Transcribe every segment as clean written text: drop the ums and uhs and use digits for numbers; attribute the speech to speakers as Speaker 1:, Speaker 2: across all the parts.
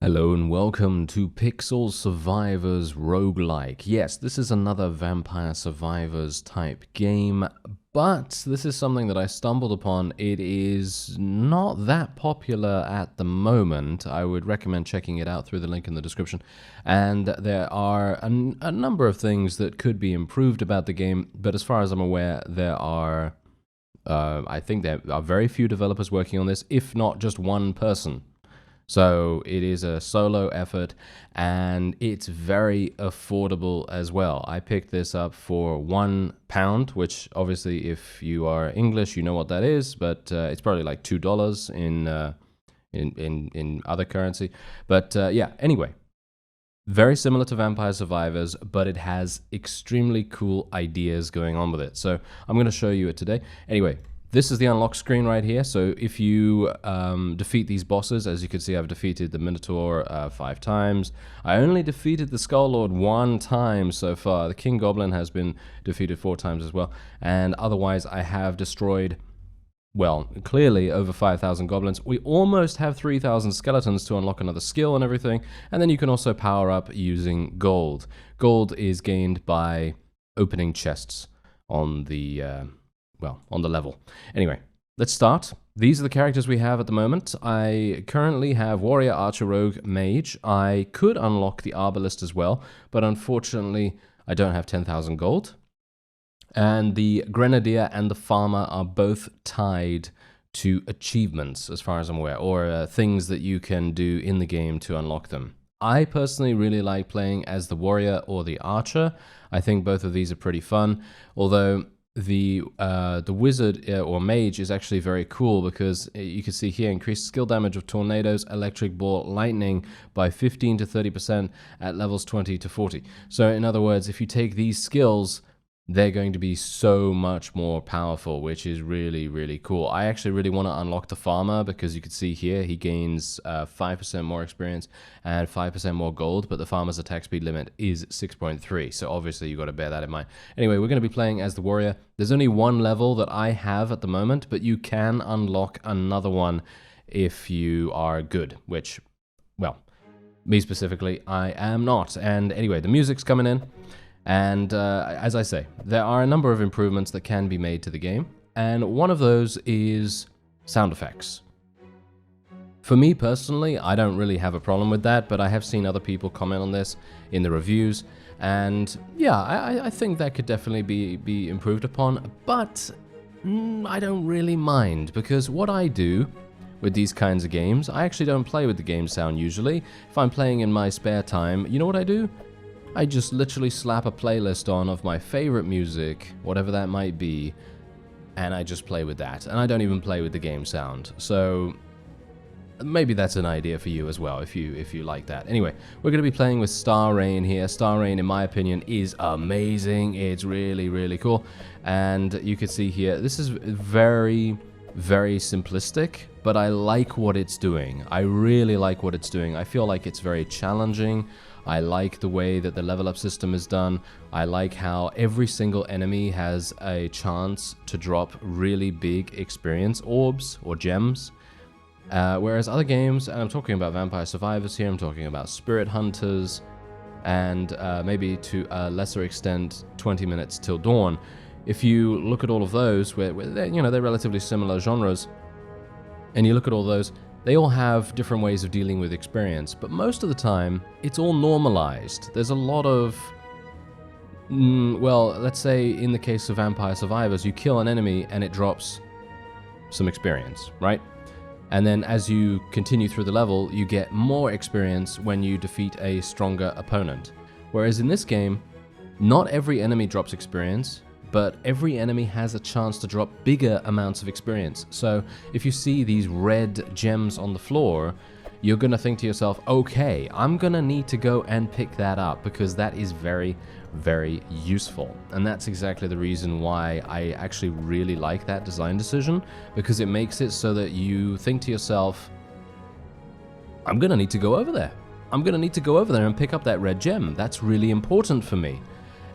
Speaker 1: Hello and welcome to Pixel Survivors Roguelike. Yes, this is another Vampire Survivors type game, but this is something that I stumbled upon. It is not that popular at the moment. I would recommend checking it out through the link in the description. And there are a number of things that could be improved about the game, but as far as I'm aware, there are, I think there are very few developers working on this, if not just one person. So it is a solo effort and it's very affordable as well. I picked this up for £1, which obviously if you are English, you know what that is, but it's probably like $2 in other currency. But yeah, anyway, very similar to Vampire Survivors, but it has extremely cool ideas going on with it. So I'm going to show you it today. Anyway, this is the unlock screen right here. So if you defeat these bosses, as you can see, I've defeated the Minotaur 5 times. I only defeated the Skull Lord 1 time so far. The King Goblin has been defeated 4 times as well. And otherwise, I have destroyed, well, clearly over 5,000 goblins. We almost have 3,000 skeletons to unlock another skill and everything. And then you can also power up using gold. Gold is gained by opening chests on the on the level. Anyway, let's start. These are the characters we have at the moment. I currently have Warrior, Archer, Rogue, Mage. I could unlock the Arbalist as well, but unfortunately, I don't have 10,000 gold. And the Grenadier and the Farmer are both tied to achievements, as far as I'm aware, or things that you can do in the game to unlock them. I personally really like playing as the Warrior or the Archer. I think both of these are pretty fun, although the wizard or mage is actually very cool because you can see here increased skill damage of tornadoes, electric ball, lightning by 15 to 30% at levels 20 to 40. So in other words, if you take these skills, they're going to be so much more powerful, which is really, really cool. I actually really want to unlock the farmer because you can see here he gains 5% more experience and 5% more gold, but the farmer's attack speed limit is 6.3, so obviously you've got to bear that in mind. Anyway, we're going to be playing as the warrior. There's only one level that I have at the moment, but you can unlock another one if you are good, which, well, me specifically, I am not. And anyway, the music's coming in. And as I say, there are a number of improvements that can be made to the game, and one of those is sound effects. For me personally, I don't really have a problem with that, but I have seen other people comment on this in the reviews, and yeah, I think that could definitely be improved upon, but I don't really mind, because what I do with these kinds of games, I actually don't play with the game sound usually. If I'm playing in my spare time, you know what I do? I just literally slap a playlist on of my favorite music, whatever that might be, and I just play with that. And I don't even play with the game sound. So maybe that's an idea for you as well, if you like that. Anyway, we're going to be playing with Star Rain here. Star Rain, in my opinion, is amazing. It's really, really cool. And you can see here, this is very, very simplistic, but I like what it's doing. I really like what it's doing. I feel like it's very challenging. I like the way that the level up system is done. I like how every single enemy has a chance to drop really big experience orbs or gems. Whereas other games, and I'm talking about Vampire Survivors here, I'm talking about Spirit Hunters, and maybe to a lesser extent 20 Minutes Till Dawn. If you look at all of those, where they're relatively similar genres, and you look at all those, they all have different ways of dealing with experience, but most of the time, it's all normalized. There's a lot of, well, let's say in the case of Vampire Survivors, you kill an enemy and it drops some experience, right? And then as you continue through the level, you get more experience when you defeat a stronger opponent. Whereas in this game, not every enemy drops experience, but every enemy has a chance to drop bigger amounts of experience. So if you see these red gems on the floor, you're gonna think to yourself, okay, I'm gonna need to go and pick that up because that is very, very useful. And that's exactly the reason why I actually really like that design decision, because it makes it so that you think to yourself, I'm gonna need to go over there. I'm gonna need to go over there and pick up that red gem. That's really important for me.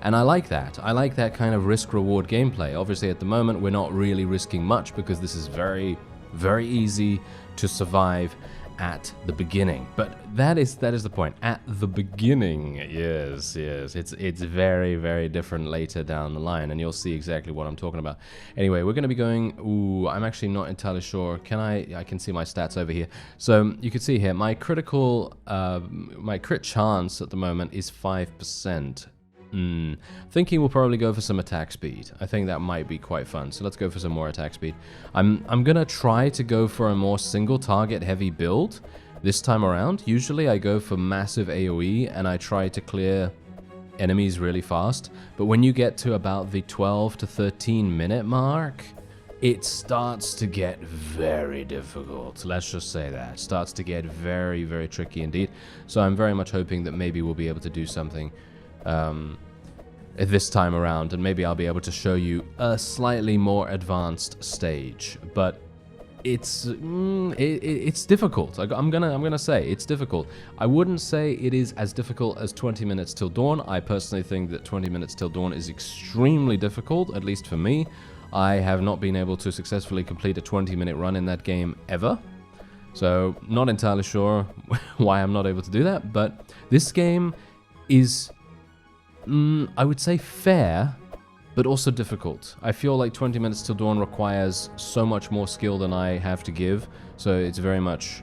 Speaker 1: And I like that. I like that kind of risk-reward gameplay. Obviously, at the moment, we're not really risking much because this is very, very easy to survive at the beginning. But that is the point. At the beginning, yes, it's very, very different later down the line, and you'll see exactly what I'm talking about. Anyway, we're going to be going. Ooh, I'm actually not entirely sure. Can I can see my stats over here. So you can see here my critical, my crit chance at the moment is 5%. Thinking we'll probably go for some attack speed. I think that might be quite fun. So let's go for some more attack speed. I'm gonna try to go for a more single target heavy build this time around. Usually I go for massive AoE and I try to clear enemies really fast. But when you get to about the 12 to 13 minute mark, it starts to get very difficult. Let's just say that. It starts to get very, very tricky indeed. So I'm very much hoping that maybe we'll be able to do something this time around, and maybe I'll be able to show you a slightly more advanced stage. But it's difficult. I'm gonna say it's difficult. I wouldn't say it is as difficult as 20 Minutes Till Dawn. I personally think that 20 Minutes Till Dawn is extremely difficult, at least for me. I have not been able to successfully complete a 20-minute run in that game ever. So not entirely sure why I'm not able to do that, but this game is, I would say, fair, but also difficult. I feel like 20 Minutes Till Dawn requires so much more skill than I have to give, so it's very much,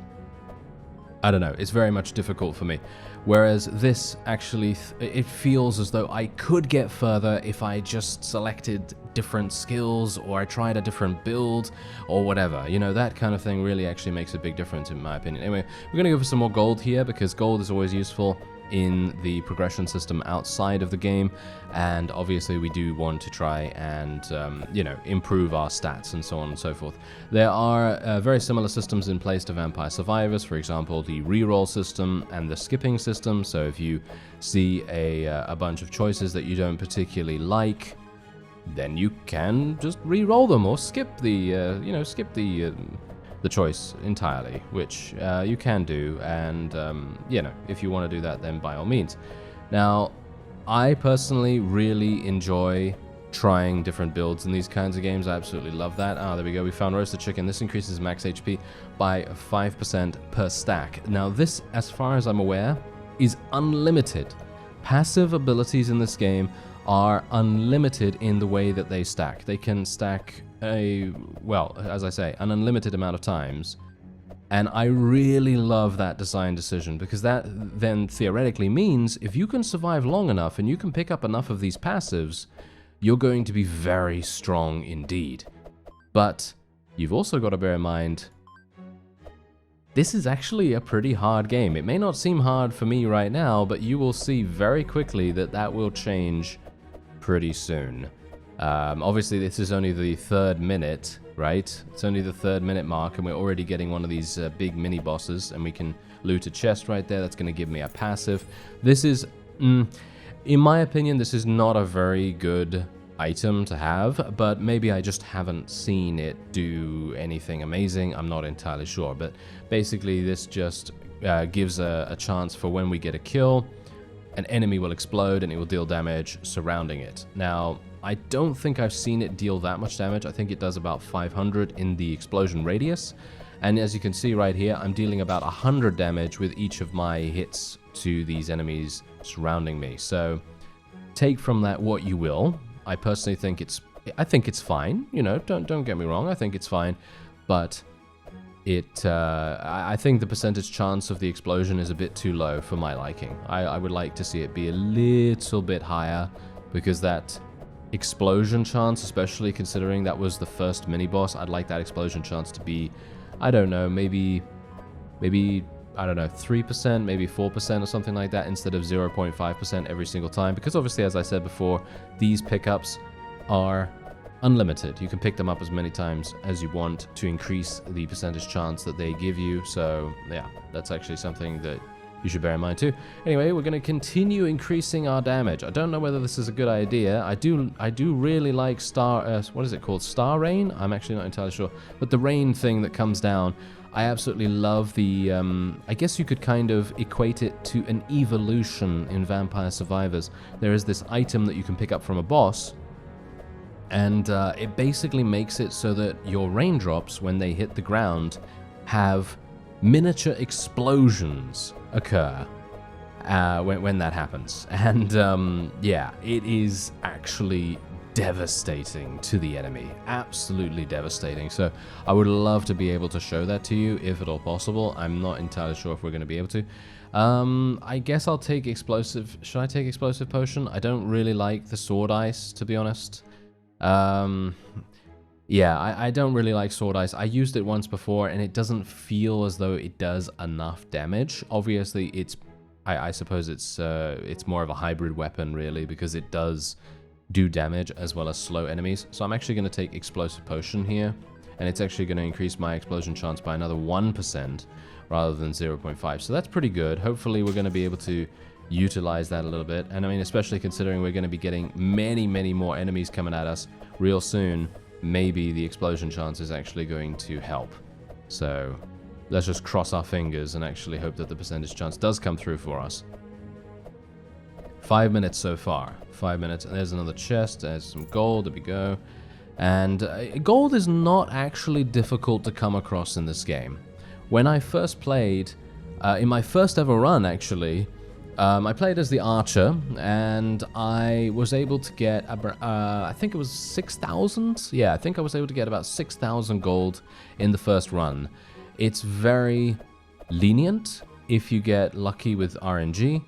Speaker 1: I don't know, it's very much difficult for me. Whereas this actually, it feels as though I could get further if I just selected different skills, or I tried a different build, or whatever. You know, that kind of thing really actually makes a big difference in my opinion. Anyway, we're gonna go for some more gold here, because gold is always useful in the progression system outside of the game, and obviously we do want to try and you know, improve our stats and so on and so forth. There are very similar systems in place to Vampire Survivors, for example the reroll system and the skipping system. So if you see a bunch of choices that you don't particularly like, then you can just re-roll them, or skip the you know, skip the choice entirely, which you can do, and you know, if you want to do that, then by all means. Now, I personally really enjoy trying different builds in these kinds of games. I absolutely love that. Ah, there we go, we found roasted chicken. This increases max HP by 5% per stack. Now this, as far as I'm aware, is unlimited. Passive abilities in this game are unlimited in the way that they stack. They can stack well, as I say, an unlimited amount of times. And I really love that design decision, because that then theoretically means if you can survive long enough and you can pick up enough of these passives, you're going to be very strong indeed. But you've also got to bear in mind, this is actually a pretty hard game. It may not seem hard for me right now, but you will see very quickly that that will change pretty soon. Obviously this is only the 3rd minute, right? It's only the 3rd minute mark, and we're already getting one of these big mini bosses, and we can loot a chest right there. That's going to give me a passive. This is, in my opinion, this is not a very good item to have, but maybe I just haven't seen it do anything amazing. I'm not entirely sure, but basically this just gives a chance for when we get a kill, an enemy will explode and it will deal damage surrounding it. Now, I don't think I've seen it deal that much damage. I think it does about 500 in the explosion radius. And as you can see right here, I'm dealing about 100 damage with each of my hits to these enemies surrounding me. So take from that what you will. I personally think I think it's fine. You know, don't get me wrong. I think it's fine, but I think the percentage chance of the explosion is a bit too low for my liking. I would like to see it be a little bit higher, because that explosion chance, especially considering that was the first mini boss, I'd like that explosion chance to be, I don't know, maybe I don't know, 3%, maybe 4% or something like that, instead of 0.5% every single time. Because obviously, as I said before, these pickups are unlimited. You can pick them up as many times as you want to increase the percentage chance that they give you. So yeah, that's actually something that you should bear in mind too. Anyway, we're going to continue increasing our damage. I don't know whether this is a good idea. I do really like what is it called? Star rain? I'm actually not entirely sure. But the rain thing that comes down, I absolutely love the, I guess you could kind of equate it to an evolution in Vampire Survivors. There is this item that you can pick up from a boss, and it basically makes it so that your raindrops, when they hit the ground, have miniature explosions occur when that happens. And yeah, it is actually devastating to the enemy. Absolutely devastating. So I would love to be able to show that to you if at all possible. I'm not entirely sure if we're going to be able to. I guess I'll take explosive. Should I take explosive potion? I don't really like the sword ice, to be honest. Yeah, I don't really like sword ice. I used it once before and it doesn't feel as though it does enough damage. Obviously, I suppose it's more of a hybrid weapon really, because it does do damage as well as slow enemies. So I'm actually going to take explosive potion here, and it's actually going to increase my explosion chance by another 1% rather than 0.5. So that's pretty good. Hopefully we're going to be able to utilize that a little bit. And I mean, especially considering we're going to be getting many more enemies coming at us real soon, maybe the explosion chance is actually going to help. So let's just cross our fingers and actually hope that the percentage chance does come through for us. 5 minutes so far. 5 minutes. And there's another chest. There's some gold. There we go. And gold is not actually difficult to come across in this game. When I first played, in my first ever run actually, I played as the archer, and I was able to get, I think it was 6,000? Yeah, I think I was able to get about 6,000 gold in the first run. It's very lenient if you get lucky with RNG.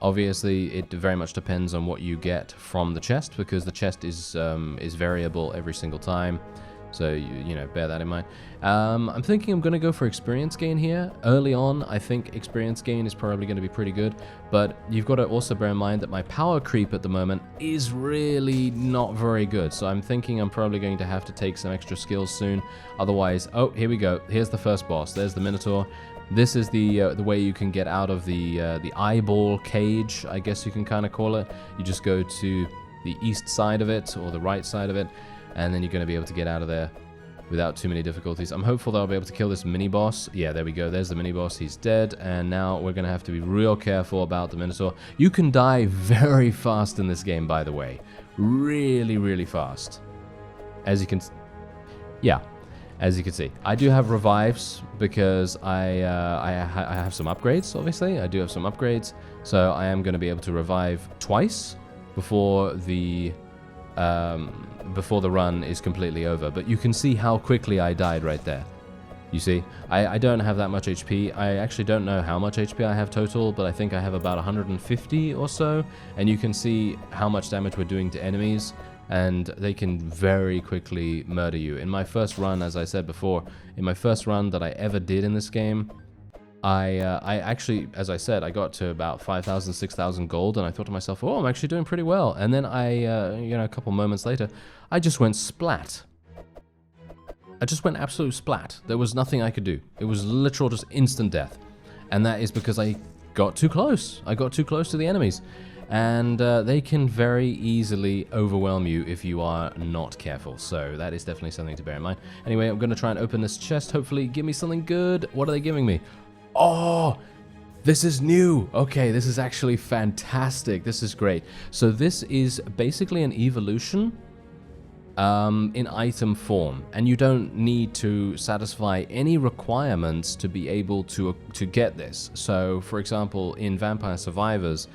Speaker 1: Obviously, it very much depends on what you get from the chest, because the chest is variable every single time. So, you know, bear that in mind. I'm thinking I'm going to go for experience gain here. Early on, I think experience gain is probably going to be pretty good. But you've got to also bear in mind that my power creep at the moment is really not very good. So I'm thinking I'm probably going to have to take some extra skills soon. Otherwise, oh, here we go. Here's the first boss. There's the Minotaur. This is the way you can get out of the eyeball cage, I guess you can kind of call it. You just go to the east side of it, or the right side of it, and then you're going to be able to get out of there without too many difficulties. I'm hopeful that I'll be able to kill this mini-boss. Yeah, there we go. There's the mini-boss. He's dead, and now we're going to have to be real careful about the Minotaur. You can die very fast in this game, by the way. Really fast. As you can... Yeah. As you can see, I do have revives because I have some upgrades, obviously. I do have some upgrades, so I am going to be able to revive twice before the run is completely over. But you can see how quickly I died right there. You see, I don't have that much HP. I actually don't know how much HP I have total, but I think I have about 150 or so. And you can see how much damage we're doing to enemies, and they can very quickly murder you. In my first run, as I said before, in my first run that I ever did in this game, I actually, as I said, I got to about 5,000, 6,000 gold, and I thought to myself, oh, I'm actually doing pretty well. And then you know, a couple moments later, I just went splat. I just went absolute splat. There was nothing I could do. It was literal just instant death. And that is because I got too close. I got too close to the enemies. And they can very easily overwhelm you if you are not careful. So that is definitely something to bear in mind. Anyway, I'm going to try and open this chest. Hopefully give me something good. What are they giving me? Oh, this is new. Okay, this is actually fantastic. This is great. So this is basically an evolution in item form. And you don't need to satisfy any requirements to be able to get this. So, for example, in Vampire Survivors,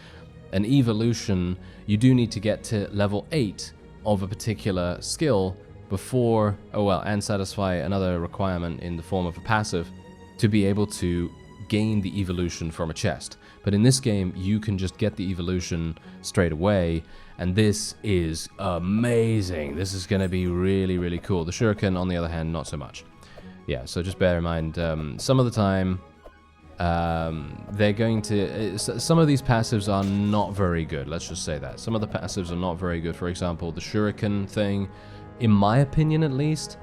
Speaker 1: an evolution, you do need to get to level 8 of a particular skill before, and satisfy another requirement in the form of a passive to be able to gain the evolution from a chest. But in this game, you can just get the evolution straight away, and this is amazing. This is going to be really cool. The shuriken, on the other hand, not so much. Yeah, so just bear in mind, some of the time, they're going to... some of these passives are not very good, let's just say that. Some of the passives are not very good. For example, the shuriken thing, in my opinion at least,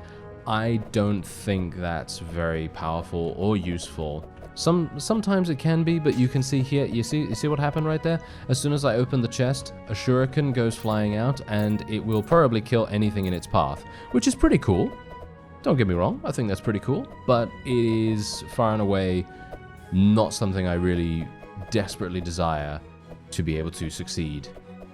Speaker 1: I don't think that's very powerful or useful. Sometimes it can be, but you can see here, you see what happened right there? As soon as I open the chest, a shuriken goes flying out, and it will probably kill anything in its path, which is pretty cool. Don't get me wrong, I think that's pretty cool, but it is far and away not something I really desperately desire to be able to succeed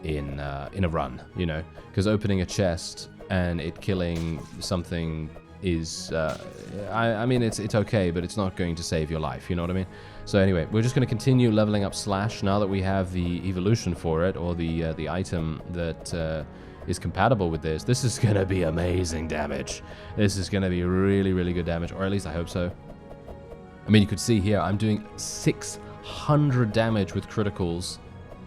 Speaker 1: in a run, you know? Because opening a chest and it killing something is, I mean, it's okay, but it's not going to save your life, you know what I mean? So anyway, we're just going to continue leveling up Slash now that we have the evolution for it, or the item that is compatible with this. This is going to be amazing damage. This is going to be really, really good damage, or at least I hope so. I mean, you could see here, I'm doing 600 damage with criticals.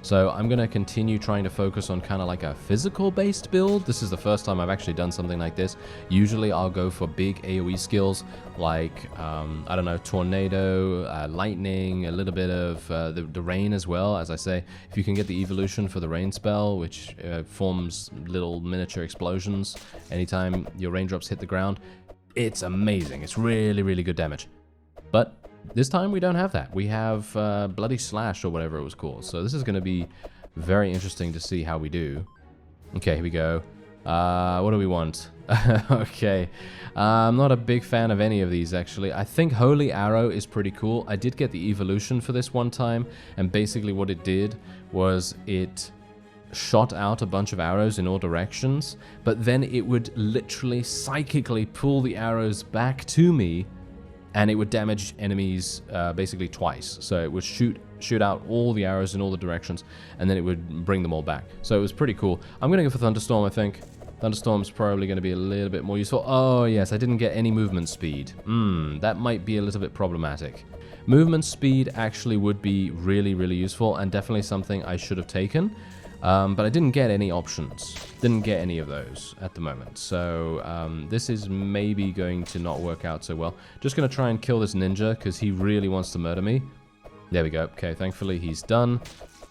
Speaker 1: So I'm going to continue trying to focus on kind of like a physical-based build. This is the first time I've actually done something like this. Usually I'll go for big AoE skills like, I don't know, tornado, lightning, a little bit of the rain as well. As I say, if you can get the evolution for the rain spell, which forms little miniature explosions anytime your raindrops hit the ground, it's amazing. It's really, really good damage. But this time we don't have that. We have Bloody Slash or whatever it was called. So this is going to be very interesting to see how we do. Okay, here we go. What do we want? Okay. I'm not a big fan of any of these, actually. I think Holy Arrow is pretty cool. I did get the evolution for this one time. And basically what it did was it shot out a bunch of arrows in all directions. But then it would literally psychically pull the arrows back to me. And it would damage enemies basically twice. So it would shoot out all the arrows in all the directions, and then it would bring them all back. So it was pretty cool. I'm going to go for Thunderstorm, I think. Thunderstorm's probably going to be a little bit more useful. Oh, yes, I didn't get any movement speed. That might be a little bit problematic. Movement speed actually would be really, really useful, and definitely something I should have taken. But I didn't get any options. Didn't get any of those at the moment. So this is maybe going to not work out so well. Just going to try and kill this ninja because he really wants to murder me. There we go. Okay, thankfully he's done.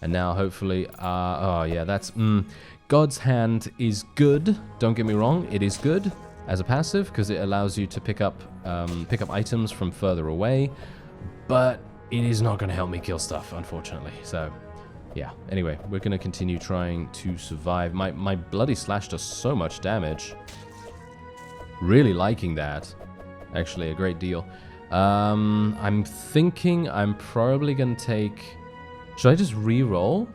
Speaker 1: And now hopefully... oh yeah, that's... God's Hand is good. Don't get me wrong. It is good as a passive because it allows you to pick up items from further away. But it is not going to help me kill stuff, unfortunately. So... yeah, anyway, we're going to continue trying to survive. My Bloody Slash does so much damage. Really liking that. Actually, a great deal. I'm thinking I'm probably going to take... should I just re-roll?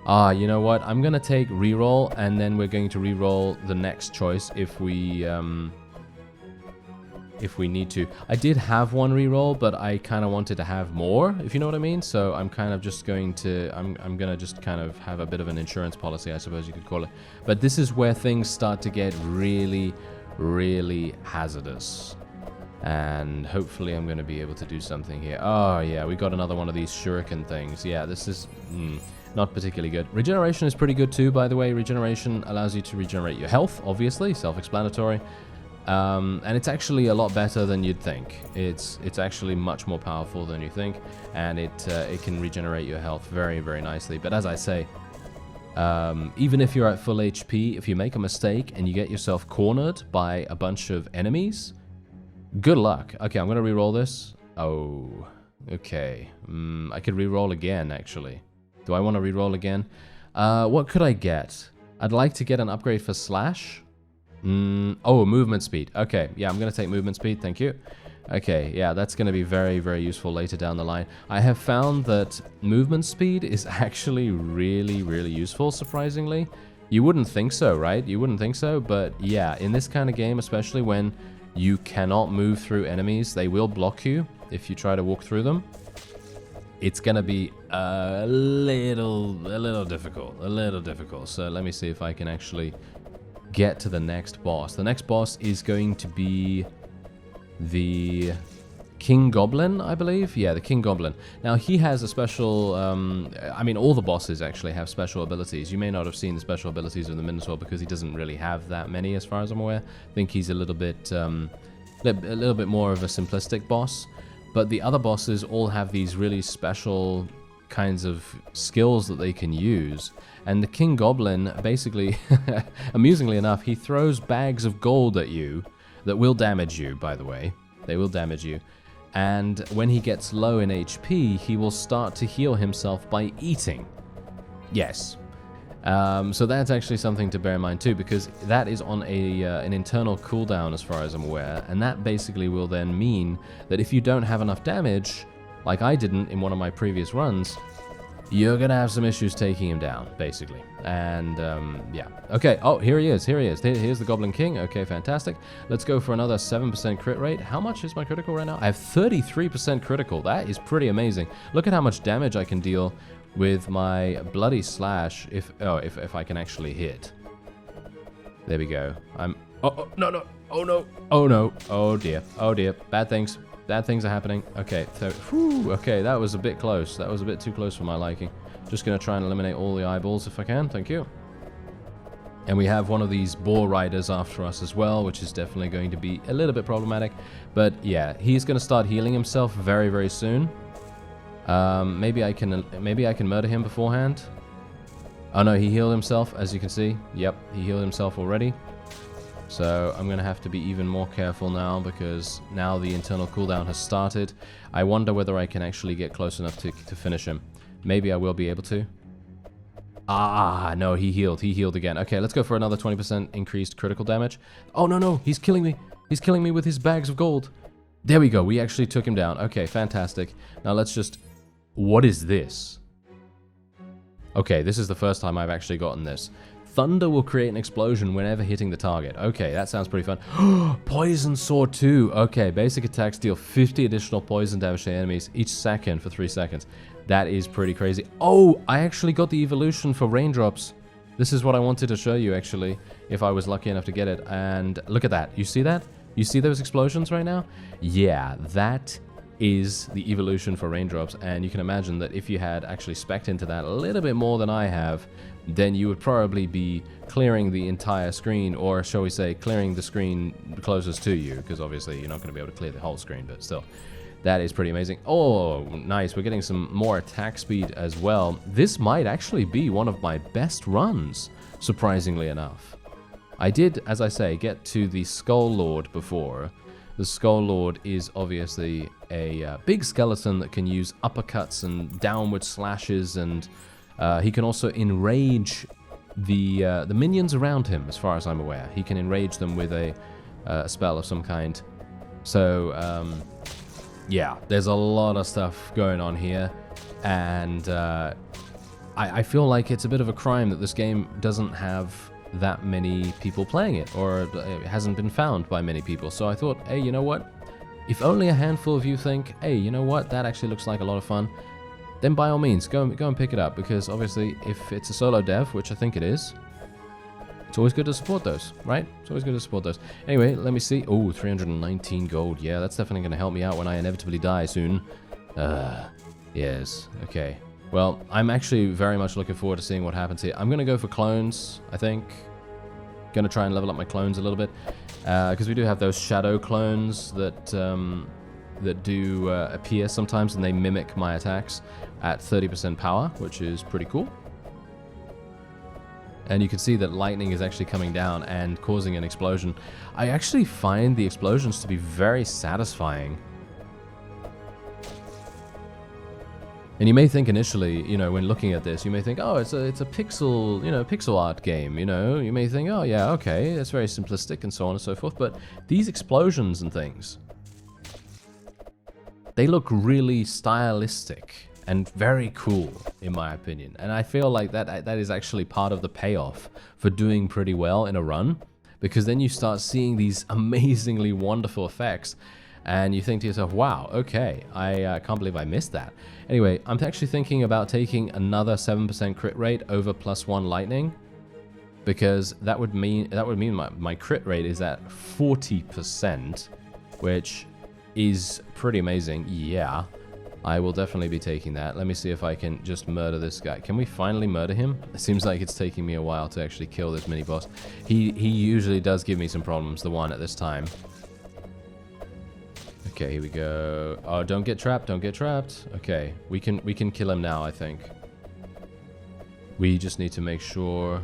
Speaker 1: You know what? I'm going to take re-roll, and then we're going to re-roll the next choice if we need to. I did have one reroll, but I kind of wanted to have more, if you know what I mean. So I'm kind of just going to, I'm going to just kind of have a bit of an insurance policy, I suppose you could call it. But this is where things start to get really, really hazardous. And hopefully I'm going to be able to do something here. Oh yeah, we got another one of these shuriken things. Yeah, this is not particularly good. Regeneration is pretty good too, by the way. Regeneration allows you to regenerate your health, obviously, self-explanatory. And it's actually a lot better than you'd think. It's actually much more powerful than you think, and it can regenerate your health very, very nicely. But as I say, even if you're at full HP, if you make a mistake and you get yourself cornered by a bunch of enemies, good luck. Okay, I'm gonna re-roll this. Oh, okay. I could re-roll again, actually. Do I want to re-roll again? What could I get? I'd like to get an upgrade for Slash. Oh, movement speed. Okay, yeah, I'm going to take movement speed, thank you. Okay, yeah, that's going to be very, very useful later down the line. I have found that movement speed is actually really, really useful, surprisingly. You wouldn't think so, right? You wouldn't think so, but yeah, in this kind of game, especially when you cannot move through enemies, they will block you if you try to walk through them. It's going to be a little difficult. So let me see if I can actually get to the next boss. The next boss is going to be the King Goblin, I believe. Yeah, the King Goblin. Now, he has a special... I mean, all the bosses actually have special abilities. You may not have seen the special abilities of the Minotaur because he doesn't really have that many, as far as I'm aware. I think he's a little bit more of a simplistic boss. But the other bosses all have these really special kinds of skills that they can use. And the King Goblin, basically, amusingly enough, he throws bags of gold at you that will damage you, by the way. They will damage you. And when he gets low in HP, he will start to heal himself by eating. Yes. So that's actually something to bear in mind too, because that is on an internal cooldown as far as I'm aware. And that basically will then mean that if you don't have enough damage, like I didn't in one of my previous runs, you're gonna have some issues taking him down, basically. And yeah, okay. Oh, here he is. Here's the Goblin King. Okay, fantastic. Let's go for another 7% crit rate. How much is my critical right now? I have 33% critical. That is pretty amazing. Look at how much damage I can deal with my bloody slash if I can actually hit. There we go. Oh no. Oh no. Oh no. Oh dear. Oh dear. Bad things are happening. Okay, so, whew, okay, that was a bit close. That was a bit too close for my liking. Just gonna try and eliminate all the eyeballs if I can. Thank you. And we have one of these boar riders after us as well, which is definitely going to be a little bit problematic. But yeah, he's gonna start healing himself very, very soon. Maybe I can murder him beforehand. Oh no, he healed himself, as you can see. Yep, he healed himself already. So I'm going to have to be even more careful now, because now the internal cooldown has started. I wonder whether I can actually get close enough to finish him. Maybe I will be able to. Ah, no, he healed. He healed again. Okay, let's go for another 20% increased critical damage. Oh, no, he's killing me. He's killing me with his bags of gold. There we go. We actually took him down. Okay, fantastic. Now let's just... What is this? Okay, this is the first time I've actually gotten this. Thunder will create an explosion whenever hitting the target. Okay, that sounds pretty fun. Poison Sword 2. Okay, basic attacks deal 50 additional poison damage to enemies each second for 3 seconds. That is pretty crazy. Oh, I actually got the evolution for raindrops. This is what I wanted to show you, actually, if I was lucky enough to get it. And look at that. You see that? You see those explosions right now? Yeah, that is the evolution for raindrops. And you can imagine that if you had actually spec'd into that a little bit more than I have, then you would probably be clearing the entire screen, or shall we say, clearing the screen closest to you, because obviously you're not going to be able to clear the whole screen, but still, that is pretty amazing. Oh, nice. We're getting some more attack speed as well. This might actually be one of my best runs, surprisingly enough. I did, as I say, get to the Skull Lord before. The Skull Lord is obviously a big skeleton that can use uppercuts and downward slashes, and he can also enrage the minions around him, as far as I'm aware. He can enrage them with a spell of some kind. So, yeah, there's a lot of stuff going on here, and I feel like it's a bit of a crime that this game doesn't have that many people playing it, or it hasn't been found by many people. So I thought, hey, you know what? If only a handful of you think, hey, you know what? That actually looks like a lot of fun. Then by all means, go and pick it up, because obviously if it's a solo dev, which I think it is, it's always good to support those, right? It's always good to support those. Anyway, let me see. Oh, 319 gold. Yeah, that's definitely going to help me out when I inevitably die soon. Yes. Okay. Well, I'm actually very much looking forward to seeing what happens here. I'm going to go for clones, I think. Going to try and level up my clones a little bit, because we do have those shadow clones that do appear sometimes, and they mimic my attacks at 30% power, which is pretty cool. And you can see that lightning is actually coming down and causing an explosion. I actually find the explosions to be very satisfying. And you may think initially, you know, when looking at this, you may think, oh, it's a pixel, you know, pixel art game, you know. You may think, oh, yeah, okay, it's very simplistic and so on and so forth. But these explosions and things, they look really stylistic and very cool, in my opinion. And I feel like that is actually part of the payoff for doing pretty well in a run, because then you start seeing these amazingly wonderful effects, and you think to yourself, wow, okay, I can't believe I missed that. Anyway, I'm actually thinking about taking another 7% crit rate over +1 lightning, because that would mean my crit rate is at 40%, which is pretty amazing. Yeah, I will definitely be taking that. Let me see if I can just murder this guy. Can we finally murder him? It seems like it's taking me a while to actually kill this mini boss. He usually does give me some problems, the one at this time. Okay, here we go. Oh, don't get trapped, don't get trapped. Okay, we can kill him now, I think. We just need to make sure,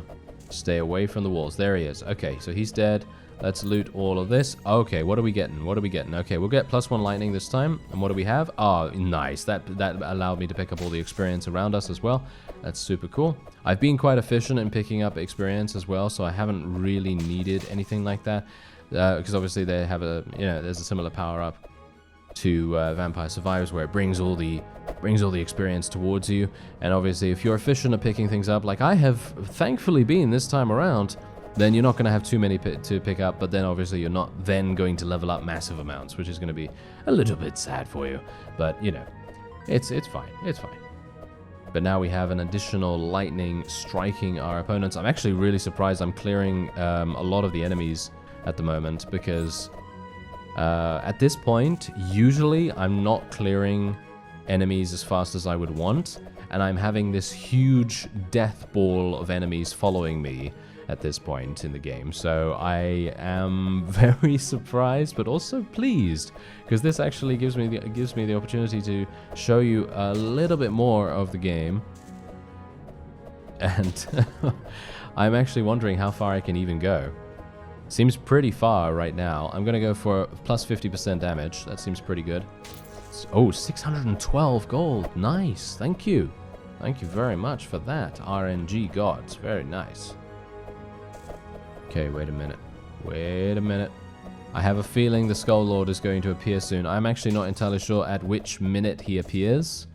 Speaker 1: stay away from the walls. There he is. Okay, so he's dead. Let's loot all of this. Okay, what are we getting? What are we getting? Okay, we'll get +1 lightning this time. And what do we have? Oh, nice. That allowed me to pick up all the experience around us as well. That's super cool. I've been quite efficient in picking up experience as well, so I haven't really needed anything like that. Because obviously they have a, you know, there's a similar power up. to Vampire Survivors, where it brings all the experience towards you. And obviously, if you're efficient at picking things up, like I have thankfully been this time around, then you're not going to have too many to pick up, but then obviously you're not then going to level up massive amounts, which is going to be a little bit sad for you. But, you know, it's fine. It's fine. But now we have an additional lightning striking our opponents. I'm actually really surprised I'm clearing a lot of the enemies at the moment, because at this point, usually I'm not clearing enemies as fast as I would want, and I'm having this huge death ball of enemies following me at this point in the game. So I am very surprised, but also pleased, because this actually gives me the opportunity to show you a little bit more of the game. And I'm actually wondering how far I can even go. Seems pretty far right now. I'm gonna go for plus 50% damage. That seems pretty good. Oh, 612 gold. Nice. Thank you. Thank you very much for that, RNG gods. Very nice. Okay, wait a minute. Wait a minute. I have a feeling the Skull Lord is going to appear soon. I'm actually not entirely sure at which minute he appears.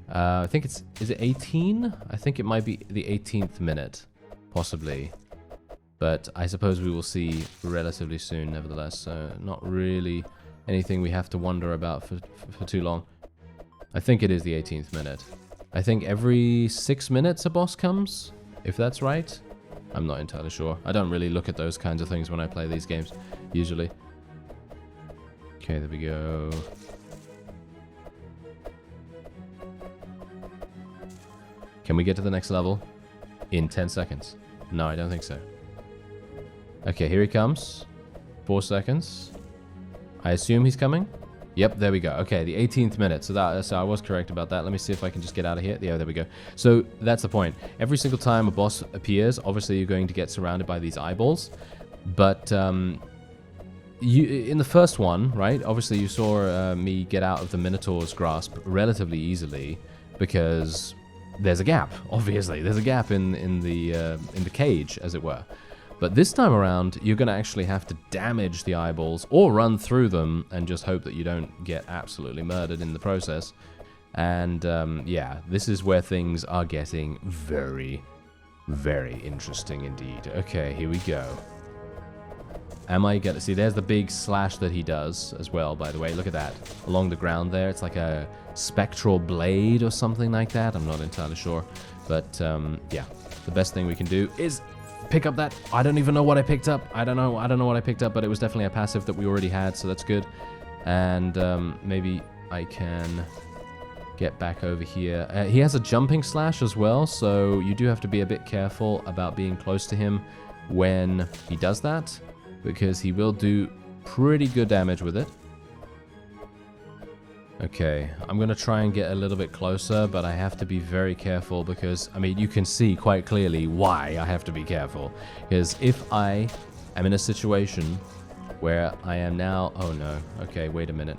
Speaker 1: I think it's... Is it 18? I think it might be the 18th minute. Possibly. But I suppose we will see relatively soon, nevertheless. Not really anything we have to wonder about for too long. I think it is the 18th minute. I think every 6 minutes a boss comes, if that's right. I'm not entirely sure. I don't really look at those kinds of things when I play these games, usually. Okay, there we go. Can we get to the next level in 10 seconds? No, I don't think so. Okay, here he comes. 4 seconds. I assume he's coming. Yep, there we go. Okay, the 18th minute. So I was correct about that. Let me see if I can just get out of here. Yeah, there we go. So that's the point. Every single time a boss appears, obviously you're going to get surrounded by these eyeballs. But in the first one, right? Obviously you saw me get out of the Minotaur's grasp relatively easily, because there's a gap. Obviously, there's a gap in the cage, as it were. But this time around, you're going to actually have to damage the eyeballs or run through them and just hope that you don't get absolutely murdered in the process. And yeah, this is where things are getting very, very interesting indeed. Okay, here we go. Am I going to... See, there's the big slash that he does as well, by the way. Look at that. Along the ground there. It's like a spectral blade or something like that. I'm not entirely sure. But yeah, the best thing we can do is... pick up that... I don't even know what I picked up. I don't know what I picked up, but it was definitely a passive that we already had, so that's good. And maybe I can get back over here. He has a jumping slash as well, so you do have to be a bit careful about being close to him when he does that, because he will do pretty good damage with it. Okay, I'm going to try and get a little bit closer, but I have to be very careful because, I mean, you can see quite clearly why I have to be careful. Because if I am in a situation where I am now... Oh, no. Okay, wait a minute.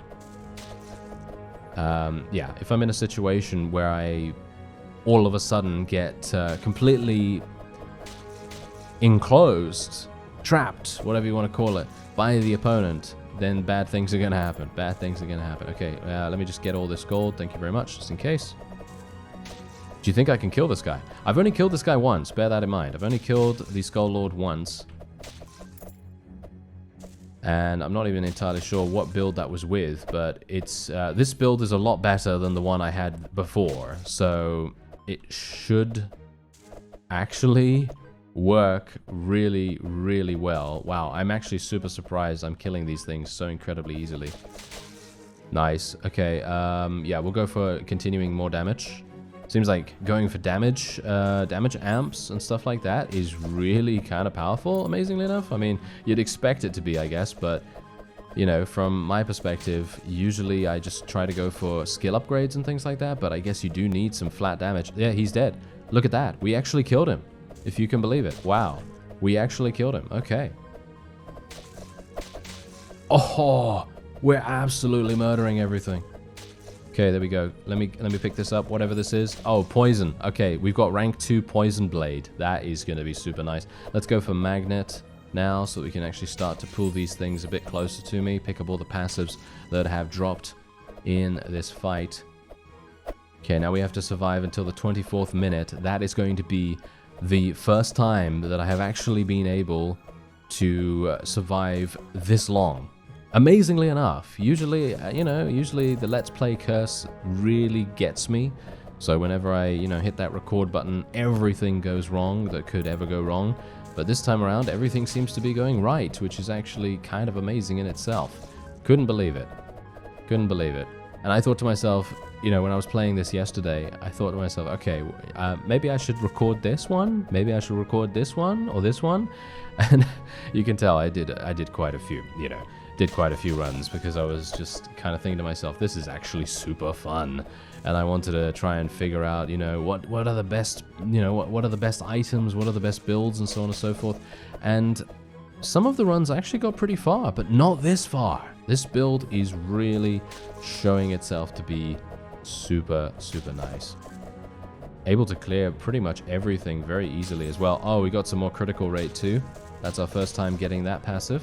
Speaker 1: Yeah, if I'm in a situation where I all of a sudden get completely enclosed, trapped, whatever you want to call it, by the opponent... then bad things are going to happen. Bad things are going to happen. Okay, let me just get all this gold. Thank you very much, just in case. Do you think I can kill this guy? I've only killed this guy once. Bear that in mind. I've only killed the Skull Lord once. And I'm not even entirely sure what build that was with, but it's this build is a lot better than the one I had before. So it should actually... work really, really well. Wow, I'm actually super surprised I'm killing these things so incredibly easily. Nice. Okay, yeah, we'll go for continuing more damage. Seems like going for damage amps and stuff like that is really kind of powerful, amazingly enough. I mean, you'd expect it to be, I guess, but, you know, from my perspective, usually I just try to go for skill upgrades and things like that, but I guess you do need some flat damage. Yeah, he's dead. Look at that. We actually killed him. If you can believe it. Wow. We actually killed him. Okay. Oh, we're absolutely murdering everything. Okay, there we go. Let me pick this up, whatever this is. Oh, poison. Okay, we've got rank 2 poison blade. That is going to be super nice. Let's go for magnet. now so that we can actually start to pull these things a bit closer to me, pick up all the passives that have dropped in this fight. Okay, now we have to survive until the 24th minute. That is going to be the first time that I have actually been able to survive this long. Amazingly enough, usually, usually the Let's Play curse really gets me. So whenever I, hit that record button, everything goes wrong that could ever go wrong. But this time around, everything seems to be going right, which is actually kind of amazing in itself. Couldn't believe it. Couldn't believe it. And I thought to myself, when I was playing this yesterday, I thought to myself, okay, maybe I should record this one. Maybe I should record this one or this one. And you can tell I did quite a few, did quite a few runs because I was just kind of thinking to myself, this is actually super fun. And I wanted to try and figure out, what are the best, what are the best items, what are the best builds, and so on and so forth. And some of the runs actually got pretty far, but not this far. This build is really showing itself to be super, super nice. Able to clear pretty much everything very easily as well. Oh, we got some more critical rate too. That's our first time getting that passive.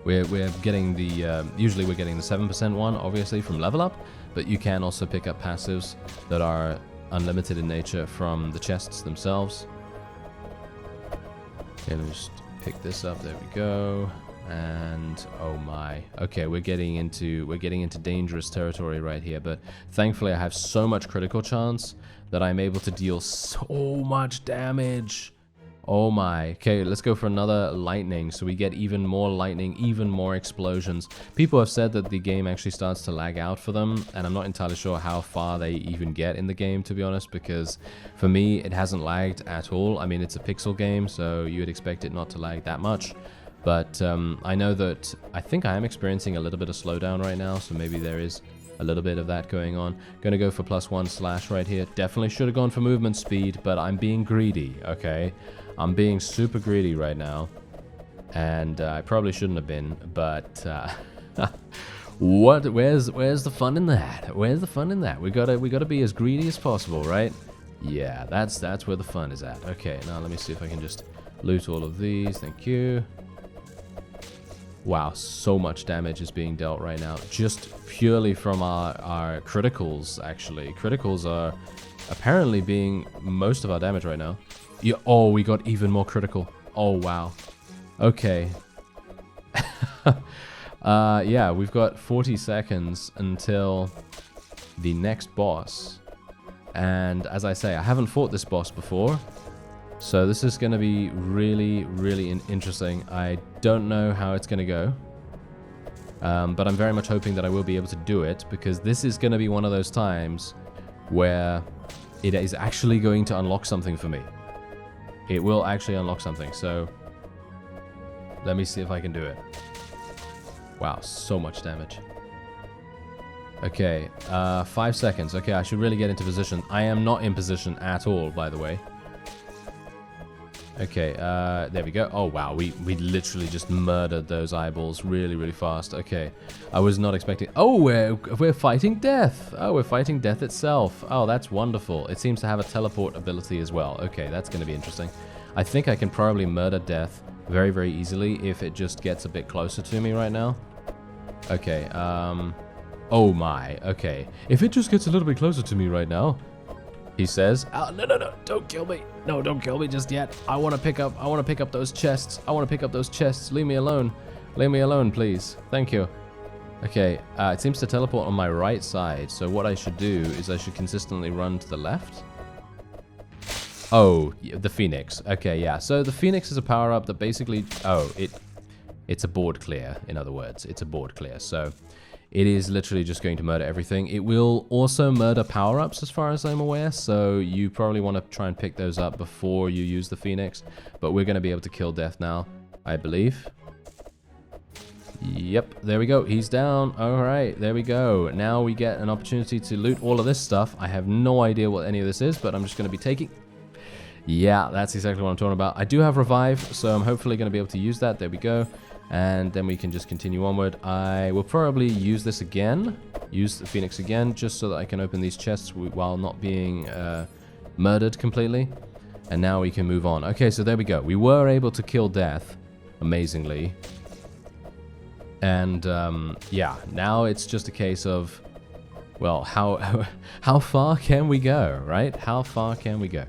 Speaker 1: We're getting the, usually we're getting the 7% one, obviously, from level up, but you can also pick up passives that are unlimited in nature from the chests themselves. Okay, let me just pick this up, there we go. And oh my, okay, we're getting into dangerous territory right here, but thankfully I have so much critical chance that I'm able to deal so much damage. Oh my. Okay, let's go for another lightning so we get even more lightning, even more explosions. People have said that the game actually starts to lag out for them, and I'm not entirely sure how far they even get in the game, to be honest, because for me it hasn't lagged at all. I mean, it's a pixel game, so you would expect it not to lag that much. But I know that I think I am experiencing a little bit of slowdown right now, so maybe there is a little bit of that going on. Gonna go for +1 slash right here. Definitely should have gone for movement speed, but I'm being greedy, okay? I'm being super greedy right now, and I probably shouldn't have been, but where's the fun in that? Where's the fun in that? We gotta be as greedy as possible, right? Yeah, that's where the fun is at. Okay, now let me see if I can just loot all of these. Thank you. Wow, so much damage is being dealt right now, just purely from our criticals, actually. Criticals are apparently being most of our damage right now. Yeah, oh, we got even more critical. Oh, wow. Okay. Yeah, we've got 40 seconds until the next boss. And as I say, I haven't fought this boss before. So this is going to be really, really interesting. I don't know how it's going to go. But I'm very much hoping that I will be able to do it, because this is going to be one of those times where it is actually going to unlock something for me. It will actually unlock something, so let me see if I can do it. Wow, so much damage. Okay, 5 seconds. Okay, I should really get into position. I am not in position at all, by the way. Okay, there we go. Oh, wow, we literally just murdered those eyeballs really, really fast. Okay, I was not expecting... Oh, we're fighting death. Oh, we're fighting death itself. Oh, that's wonderful. It seems to have a teleport ability as well. Okay, that's going to be interesting. I think I can probably murder death very, very easily if it just gets a bit closer to me right now. Okay, oh my, okay. If it just gets a little bit closer to me right now... He says, oh, no, don't kill me. No, don't kill me just yet. I want to pick up those chests. I want to pick up those chests. Leave me alone. Leave me alone, please. Thank you. Okay, it seems to teleport on my right side. So what I should do is I should consistently run to the left. Oh, the Phoenix. Okay, yeah. So the Phoenix is a power-up that basically... Oh, it's a board clear, in other words. It's a board clear. So... It is literally just going to murder everything. It will also murder power-ups as far as I'm aware, so you probably want to try and pick those up before you use the Phoenix. But we're going to be able to kill death now, I believe. Yep, there we go. He's down. All right, there we go. Now we get an opportunity to loot all of this stuff. I have no idea what any of this is, but I'm just going to be taking... Yeah, that's exactly what I'm talking about. I do have Revive, so I'm hopefully going to be able to use that. There we go. And then we can just continue onward. I will probably use this again, use the Phoenix again, just so that I can open these chests while not being murdered completely. And now we can move on. Okay, so there we go. We were able to kill death, amazingly. And, yeah, now it's just a case of, well, how far can we go, right? How far can we go?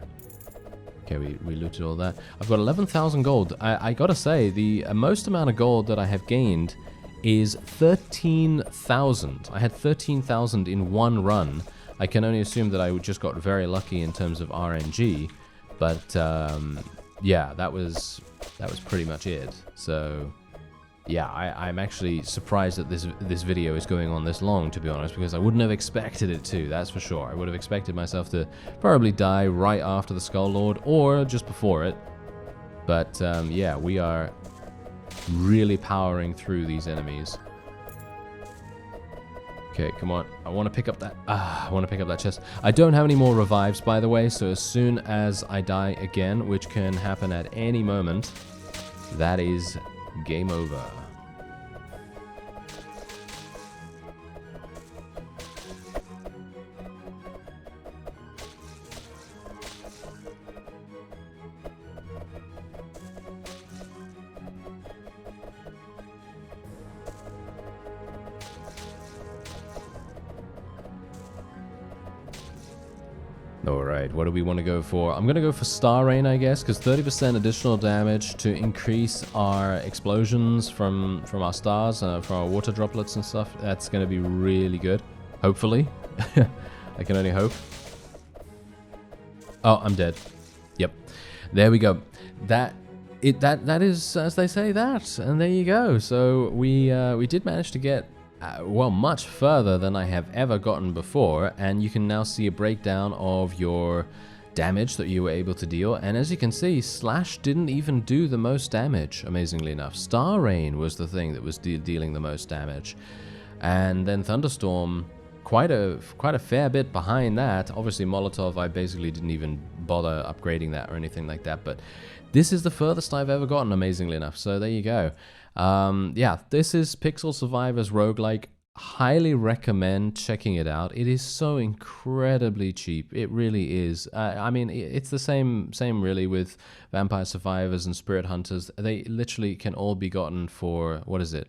Speaker 1: Okay, we looted all that. I've got 11,000 gold. I gotta say, the most amount of gold that I have gained is 13,000. I had 13,000 in one run. I can only assume that I just got very lucky in terms of RNG, but yeah, that was pretty much it. So yeah, I'm actually surprised that this video is going on this long, to be honest, because I wouldn't have expected it to, that's for sure. I would have expected myself to probably die right after the Skull Lord or just before it. But yeah, we are really powering through these enemies. Okay, come on. I want to pick up that. I want to pick up that chest. I don't have any more revives, by the way, so as soon as I die again, which can happen at any moment, that is game over. Alright, what do we want to go for? I'm going to go for Star Rain, I guess, because 30% additional damage to increase our explosions from our stars, from our water droplets and stuff. That's going to be really good. Hopefully. I can only hope. Oh, I'm dead. Yep. There we go. That is, as they say, that. And there you go. So we did manage to get well, much further than I have ever gotten before, and you can now see a breakdown of your damage that you were able to deal, and as you can see, Slash didn't even do the most damage, amazingly enough. Star Rain was the thing that was dealing the most damage, and then Thunderstorm, quite a fair bit behind that. Obviously Molotov, I basically didn't even bother upgrading that or anything like that, but this is the furthest I've ever gotten, amazingly enough, so there you go. Yeah, this is Pixel Survivors Roguelike. Highly recommend checking it out. It is so incredibly cheap. It really is. I mean, it's the same really with Vampire Survivors and Spirit Hunters. They literally can all be gotten for, what is it?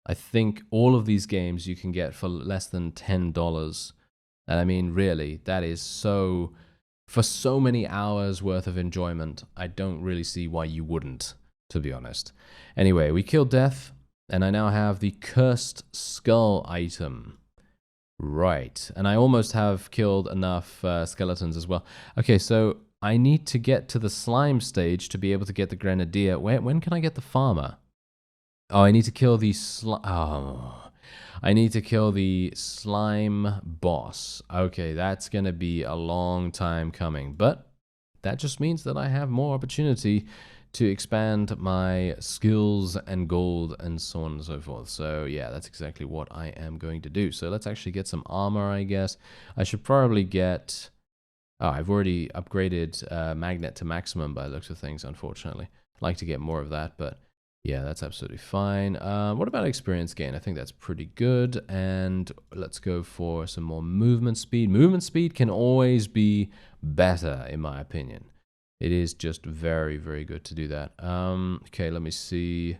Speaker 1: I think all of these games you can get for less than $10. And I mean, really, that is so, for so many hours worth of enjoyment, I don't really see why you wouldn't, to be honest. Anyway, we killed Death, and I now have the Cursed Skull item. Right, and I almost have killed enough skeletons as well. Okay, so I need to get to the slime stage to be able to get the Grenadier. When can I get the Farmer? Oh, I need to kill the I need to kill the slime boss. Okay, that's gonna be a long time coming, but that just means that I have more opportunity to expand my skills and gold and so on and so forth. So yeah, that's exactly what I am going to do. So let's actually get some armor, I guess. I should probably get... Oh, I've already upgraded magnet to maximum by the looks of things, unfortunately. I'd like to get more of that, but yeah, that's absolutely fine. What about experience gain? I think that's pretty good. And let's go for some more movement speed. Movement speed can always be better, in my opinion. It is just very, very good to do that. Okay, let me see.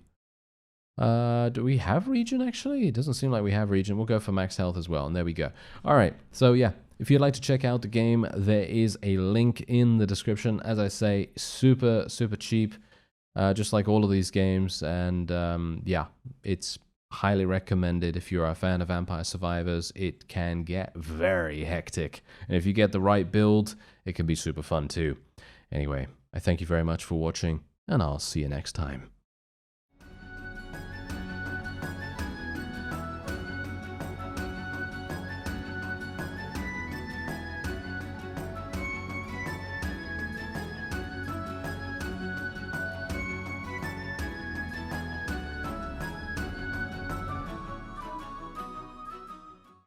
Speaker 1: Do we have regen, actually? It doesn't seem like we have regen. We'll go for max health as well, and there we go. All right, so yeah, if you'd like to check out the game, there is a link in the description. As I say, super, super cheap, just like all of these games. And yeah, it's highly recommended if you're a fan of Vampire Survivors. It can get very hectic. And if you get the right build, it can be super fun too. Anyway, I thank you very much for watching, and I'll see you next time.